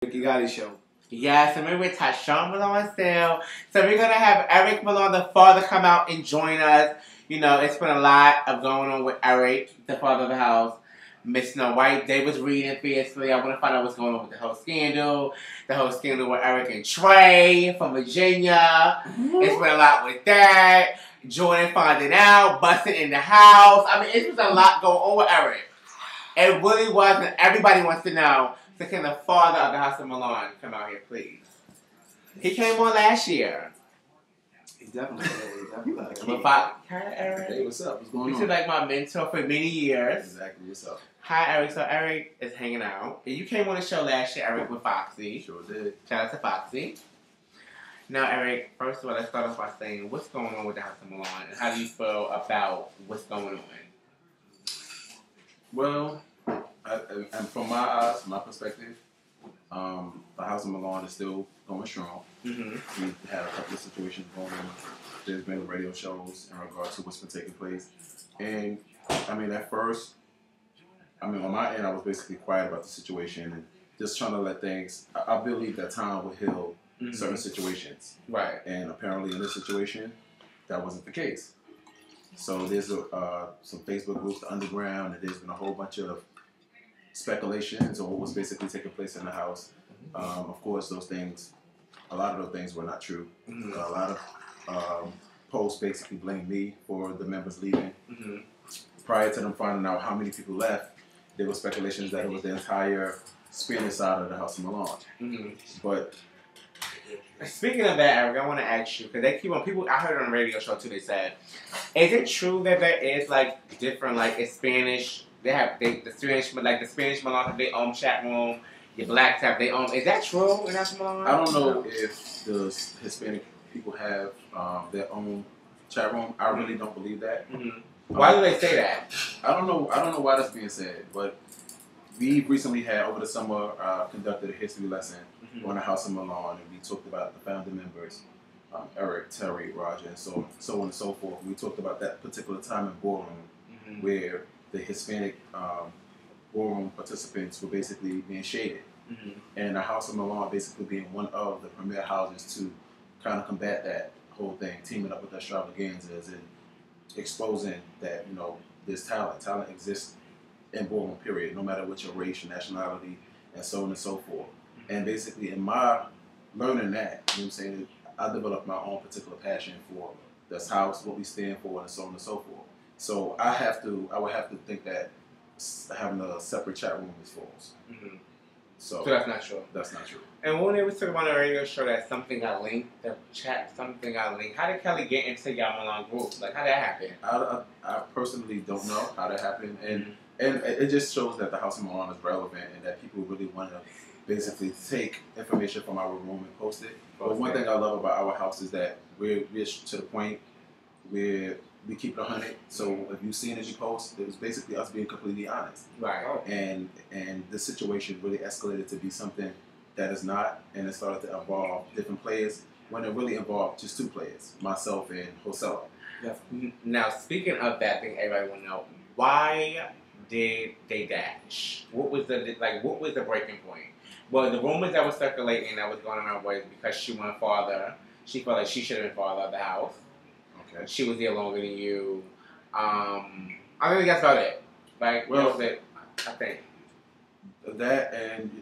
Vicky Gotti show. Yes, and we're with Tyshawn Malone still. So we're gonna have Eric Malone, the father, come out and join us. You know, it's been a lot of going on with Eric, the father of the house. Miss Snow White, they was reading fiercely. I want to find out what's going on with the whole scandal. The whole scandal with Eric and Trey from Virginia. It's been a lot with that. Jordan finding out, busting in the house. I mean, it's just a lot going on with Eric. It really was, and everybody wants to know. So can the father of the House of Milan come out here, please? He came on last year. He definitely did. Hi, Eric. Hey, what's up? What's going This on? is like my mentor for many years. Exactly. What's up? Hi, Eric. So Eric is hanging out. And you came on the show last year, Eric, with Foxy. Sure did. Shout out to Foxy. Now, Eric, first of all, let's start off by saying, what's going on with the House of Milan, and how do you feel about what's going on? Well, and from my eyes, my perspective, the House of Milan is still going strong. Mm-hmm. We've had a couple of situations going on. There's been radio shows in regards to what's been taking place. And, I mean, at first, on my end, I was basically quiet about the situation and just trying to let things, I believe that time will heal certain situations. Right. And apparently in this situation, that wasn't the case. So there's some Facebook groups, the Underground, and there's been a whole bunch of speculations on what was basically taking place in the house. Of course, a lot of those things were not true. Mm-hmm. A lot of posts basically blamed me for the members leaving. Mm-hmm. Prior to them finding out how many people left, there were speculations that it was the entire Spanish side of the House of Milan. Mm-hmm. But speaking of that, Eric, I want to ask you, because they keep on, I heard on a radio show too, they said, is it true that there is like different, like in Spanish, the Spanish Milan have their own chat room, the blacks have their own, is that true in that Milan? I don't know if the Hispanic people have their own chat room. I really don't believe that. Mm-hmm. Why do they say that? I don't know why that's being said, but we recently had, over the summer, conducted a history lesson on the House of Milan, and we talked about the founder members, Eric, Terry, Roger, and so on and so forth. We talked about that particular time in ballroom where the Hispanic ballroom participants were basically being shaded. And the House of Milan basically being one of the premier houses to kind of combat that whole thing, teaming up with extravaganzas and exposing that, you know, there's talent. Talent exists in ballroom, period, no matter what your race, your nationality, and so on and so forth. And basically, in my learning that, you know what I'm saying, I developed my own particular passion for this house, what we stand for, and so on and so forth. So I would have to think that having a separate chat room is false. So that's not true. That's not true. And when they was talking about on the radio show that something got linked, the chat, something got linked, how did Kelly get into y'all Milan group? Like, how did that happen? I personally don't know how that happened. And it just shows that the House of Milan is relevant and that people really want to basically take information from our room and post it. But one thing I love about our house is that we're to the point where we keep it 100. So if you've seen as you post, it was basically us being completely honest. Right. And this situation really escalated to be something that is not, and it started to involve different players when it really involved just 2 players, myself and Josella. Yes. Now, speaking of that thing, everybody want to know, why did they dash? What was the breaking point? Well, the rumors that were circulating that was going around was because she felt like she should have been father of the house. Okay. She was there longer than you. I think that's about it. Like, well, that was it, I think. That and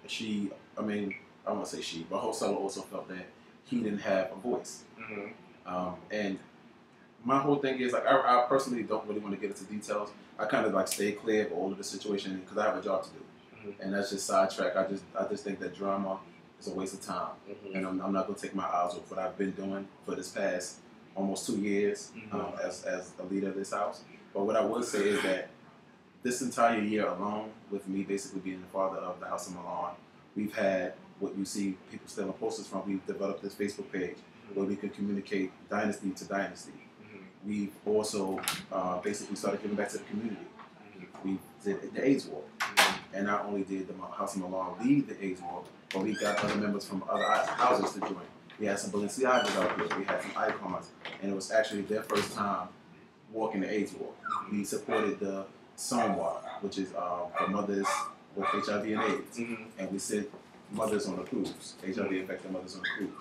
she, I won't say she, but Josella also felt that he didn't have a voice. And my whole thing is, like, I personally don't really want to get into details. I kind of like stay clear of all of the situation because I have a job to do. And that's just sidetrack. I just think that drama is a waste of time. And I'm not going to take my eyes off what I've been doing for this past almost 2 years as a leader of this house. But what I would say is that this entire year alone, with me basically being the father of the House of Milan, we've had what you see people stealing posters from. We've developed this Facebook page where we can communicate dynasty to dynasty. We've also basically started giving back to the community. We did the AIDS Walk. And not only did the House of Milan lead the AIDS Walk, but we got other members from other houses to join. We had some Balenciagas out there, we had some icons, and it was actually their first time walking the AIDS Walk. We supported the Somwa, which is for mothers with HIV and AIDS. And we said mothers on a cruise. HIV infected mothers on a cruise.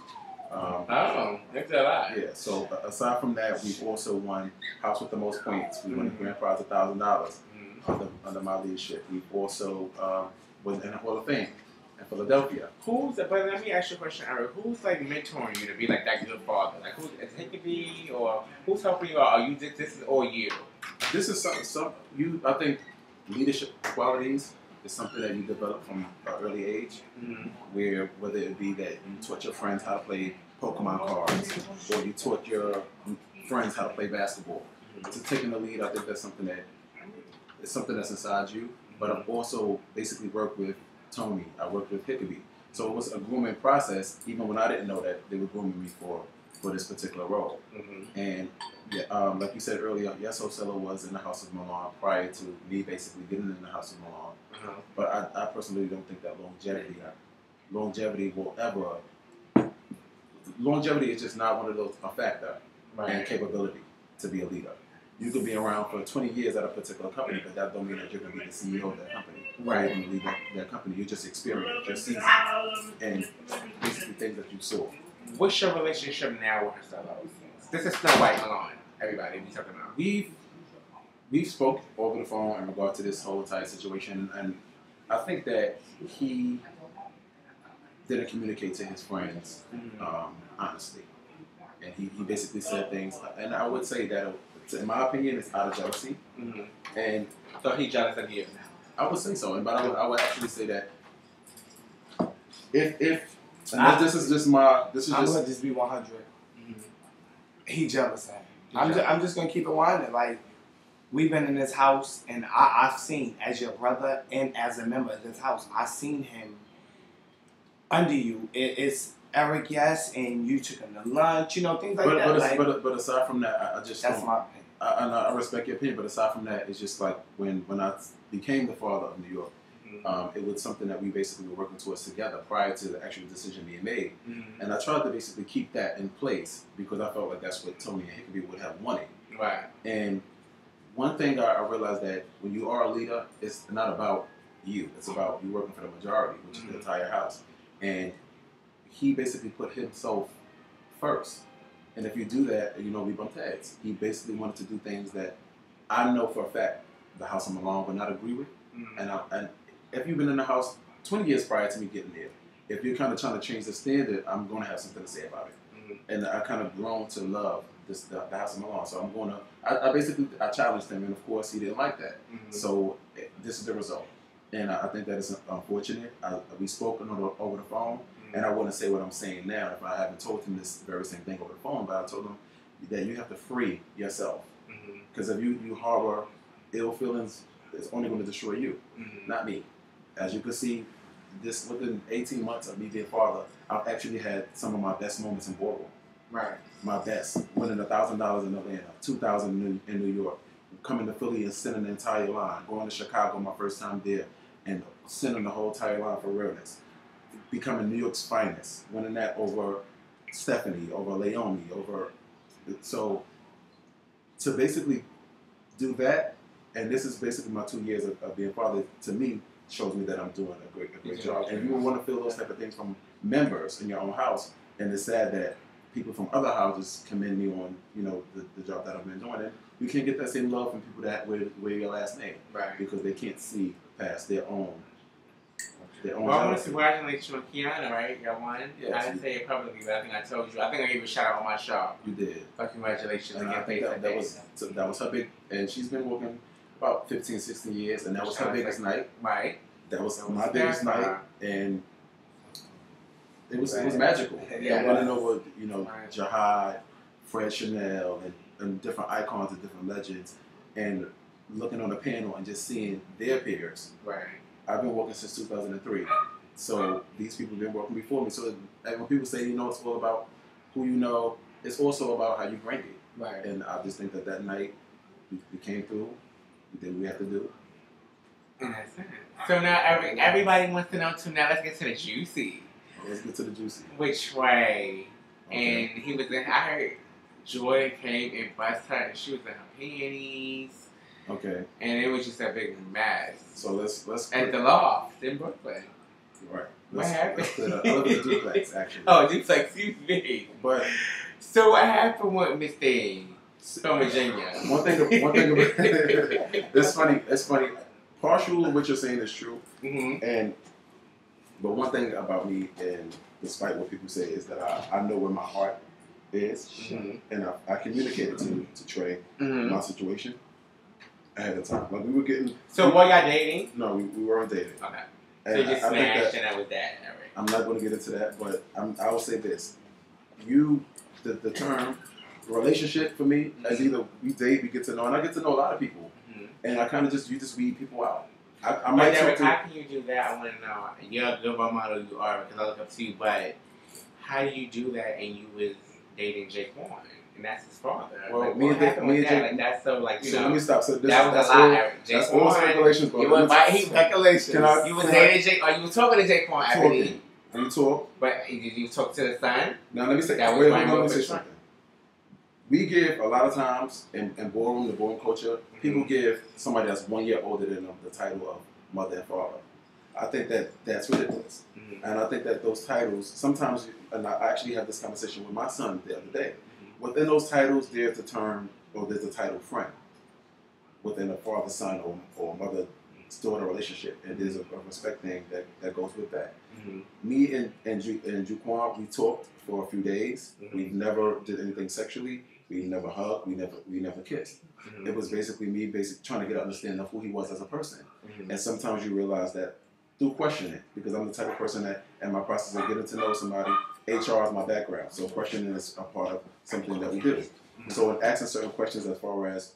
That's a lot. Yeah. So aside from that, we've also won House with the Most Points. We won the grand prize of $1,000 under my leadership. We've also was in the Hall of Fame in Philadelphia. But let me ask you a question, Eric. Who's like mentoring you to be like that good father? Like who's is Hickey or who's helping you? Or are you this is all you? This is some you. I think leadership qualities is something that you develop from an early age, where whether it be that you taught your friends how to play Pokemon cards, or you taught your friends how to play basketball. So taking the lead, I think that's something that's inside you. But I've also basically worked with Tony. I worked with Hickey. So it was a grooming process, even when I didn't know that they were grooming me for this particular role. And like you said earlier, Yes Osella was in the House of Milan prior to me basically getting in the House of Milan. But I personally don't think that longevity will ever. Longevity is just not one of those a factor and capability to be a leader. You could be around for 20 years at a particular company, but that don't mean that you're going to be the CEO of that company. Right. You're going to lead that company. You just experience, your seasons, and basically things that you saw. What's your relationship now with Costello? This is Snow White Milan. Everybody, we talking about. We've spoke over the phone in regard to this whole entire situation, and I think that he didn't communicate to his friends honestly, and he basically said things, and I would say that in my opinion, it's out of jealousy, and so he jealous of you. I would say so, but I would actually say that if this is gonna just be 100. He jealous of him. I'm just gonna keep it 100. Like, we've been in this house, and I've seen, as your brother and as a member of this house, I've seen him under you. It's Eric, yes, and you took him to lunch, things like that. But aside from that, I just that's my opinion. I respect your opinion, but aside from that, it's just like when I became the father of New York, it was something that we basically were working towards together prior to the actual decision being made. And I tried to basically keep that in place because I felt like that's what Tony and Hickey would have wanted. Right. And one thing I realized that when you are a leader, it's not about you. It's about you working for the majority, which is the entire house. And he basically put himself first. And if you do that, we bump heads. He basically wanted to do things that I know for a fact the House of Milan would not agree with. And if you've been in the house 20 years prior to me getting there, if you're kind of trying to change the standard, I'm going to have something to say about it. And I kind of grown to love the House of Milan. So I'm going to, I challenged him, and of course he didn't like that. So this is the result. And I think that is unfortunate. We spoke over the phone. And I wouldn't say what I'm saying now if I haven't told him this very same thing over the phone, but I told him that you have to free yourself. Because if you harbor ill feelings, it's only going to destroy you, not me. As you can see, within 18 months of me being father, I've actually had some of my best moments in boardroom. Right. My best. Winning $1,000 in Atlanta, $2,000 in New York, coming to Philly and sending the entire line, going to Chicago my first time there, and sending the whole entire line for realness. Becoming New York's finest, winning that over Stephanie, over Leonie, so to basically do that, and this is basically my 2 years of being father, to me, shows me that I'm doing a great job. And you will want to feel those type of things from members in your own house, and it's sad that people from other houses commend me on, the job that I've been doing, and you can't get that same love from people that wear your last name, right? Because they can't see past their own. Well, I want to congratulate you on Kiana, right? Y'all won. Yes, I didn't say it publicly, but I think I told you. I think I gave you a shout out on my show. You did. But congratulations and again. I think that was her big, and she's been working about 15, 16 years, and that was her biggest night. Right. That was my biggest night, and it was magical. Yeah. Running over, Jihad, Fred Chanel, and different icons and different legends, and looking on the panel and just seeing their peers. Right. I've been working since 2003, so these people have been working before me. So when people say, it's all about who you know, it's also about how you bring it. Right. And I just think that night we came through, we did what we had to do. And that's it. So now everybody wants to know too. Now let's get to the juicy. Let's get to the juicy. Which way? Okay. And he was in. I heard Joy came and bust her, and she was in her panties. Okay. And it was just a big mess. So let's at the loft in Brooklyn. Right. What happened? I live in a duplex, actually. Oh, duplex, excuse me. But so what happened with Miss Thing from Virginia? One thing. It's funny. It's funny. Partial of what you're saying is true, but one thing about me, and despite what people say, is that I know where my heart is, and I communicated to Trey my situation ahead of time. Like we were getting. So were y'all dating? No, we weren't dating. Okay. And so you just smashed that, and that was that. All right. I'm not going to get into that, but I will say this: the term relationship for me as either we date, we get to know, and I get to know a lot of people, and I kind of you just weed people out. I might Derek, how can you do that? I want to know. You're a good role model, you are, because I look up to you. But how do you do that? And you was dating Jake Warren, and that's his father. Well, like, me and Jake, like that's so like you know. Let me stop. So this, that was that's a lot. all, Jake that's Warren, all speculation. You was speculations. You was dating Jake, or you was talking to Jake Warren, I believe. You talk. But did you talk to the son? Now let me say. That let me say something. We give a lot of times in ballroom, the ballroom culture, people give somebody that's 1 year older than them the title of mother and father. I think that's ridiculous. And I think that those titles, sometimes, and I actually had this conversation with my son the other day, within those titles, there's the term, or there's the title friend, within a father-son or mother-daughter relationship. And there's a respect thing that goes with that. Me and Juquan, we talked for a few days. We never did anything sexually. We never hugged. We never kissed. It was basically me trying to get an understanding of who he was as a person. And sometimes you realize that through questioning, because I'm the type of person that, in my process of getting to know somebody, HR is my background. So questioning is a part of something that we do. So in asking certain questions as far as,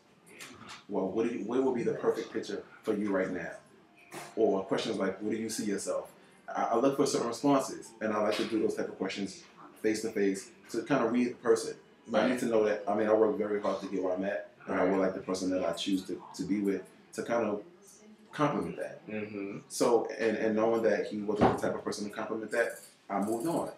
well, what will be the perfect picture for you right now? Or questions like, where do you see yourself? I look for certain responses, and I like to do those type of questions face to face to kind of read the person. I need to know that, I work very hard to get where I'm at, and I would like the person that I choose to be with to kind of compliment that. So, and knowing that he wasn't the type of person to compliment that, I moved on.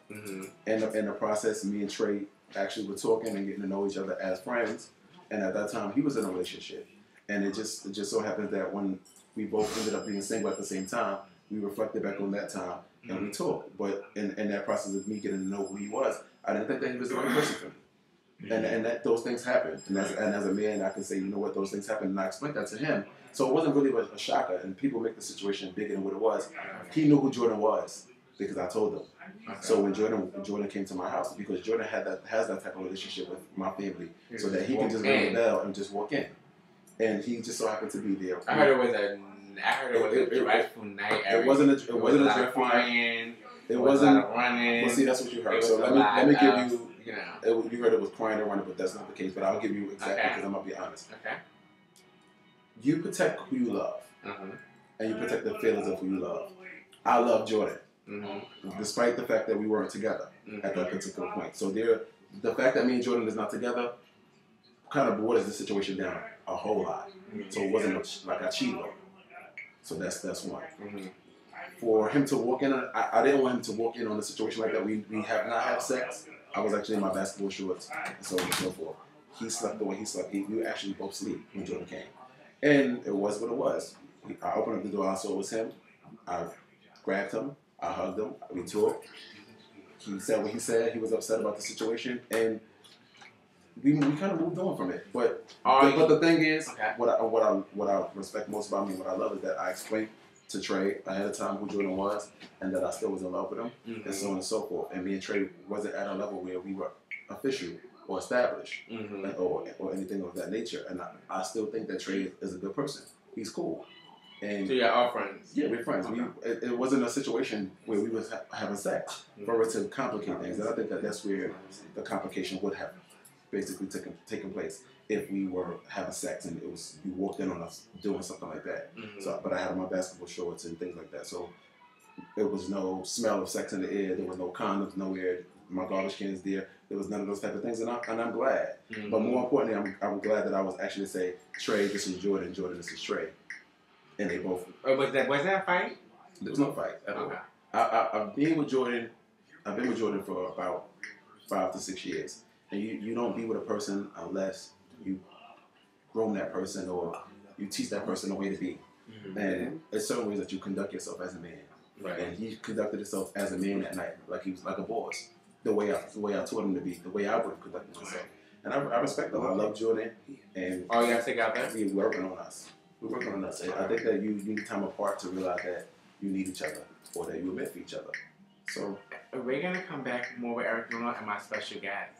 And in the process, me and Trey actually were talking and getting to know each other as friends, and at that time, he was in a relationship. And it just so happens that when we both ended up being single at the same time, we reflected back on that time and we talked. But in that process of me getting to know who he was, I didn't think that he was the right person for me. And that those things happen. And as a man, I can say, you know what, those things happen. And I explained that to him. So it wasn't really a shocker. And people make the situation bigger than what it was. He knew who Jordan was because I told him. So when Jordan came to my house, because Jordan has that type of relationship with my family, so that he can just ring the bell and just walk in. And he just so happened to be there. I heard it was a dreadful night. It wasn't a dreadful night. It wasn't running. Well, see, that's what you heard. So let me give you. You heard it was crying and running, but that's not the case. But I'll give you exactly because I'm gonna be honest. Okay. You protect who you love, and you protect the feelings of who you love. I love Jordan, despite the fact that we weren't together at that particular point. So the fact that me and Jordan is not together kind of waters the situation down a whole lot. So it wasn't like I cheated on him. So that's one. For him to walk in, I didn't want him to walk in on a situation like that. We have not had sex. I was actually in my basketball shorts and so on and so forth. He slept the way he slept. We actually both sleep when Jordan came. And it was what it was. I opened up the door, I saw it was him. I grabbed him, I hugged him, we talked. He said what he said, he was upset about the situation, and we kind of moved on from it. But the thing is, what I respect most about me, what I love is that I explained to Trey ahead of time who Jordan was, and that I still was in love with him, and so on and so forth. And me and Trey wasn't at a level where we were official or established, or anything of that nature. And I still think that Trey is a good person. He's cool. And so you're all friends? Yeah, we're friends. Okay. It wasn't a situation where we was having sex for it to complicate things. And I think that's where the complication would have basically taken place if we were having sex and you walked in on us doing something like that. So, but I had on my basketball shorts and things like that. So there was no smell of sex in the air. There was no condoms nowhere. My garbage cans there. There was none of those type of things, and I'm glad. But more importantly, I'm glad that I was actually say, Trey, this is Jordan. Jordan, this is Trey. And they both. Was that a fight? There was no fight at all. I've been with Jordan for about 5 to 6 years. And you don't be with a person unless you groom that person or you teach that person the way to be. And there's certain ways that you conduct yourself as a man. Right. And he conducted himself as a man that night, like he was like a boss. The way I taught him to be, the way I would have conducted myself. And I respect him. I love Jordan. And oh, you guys together? We're working on us. We're working on us. And I think that you need time apart to realize that you need each other, or that you're meant for each other. So we're gonna come back more with Eric Luna and my special guest.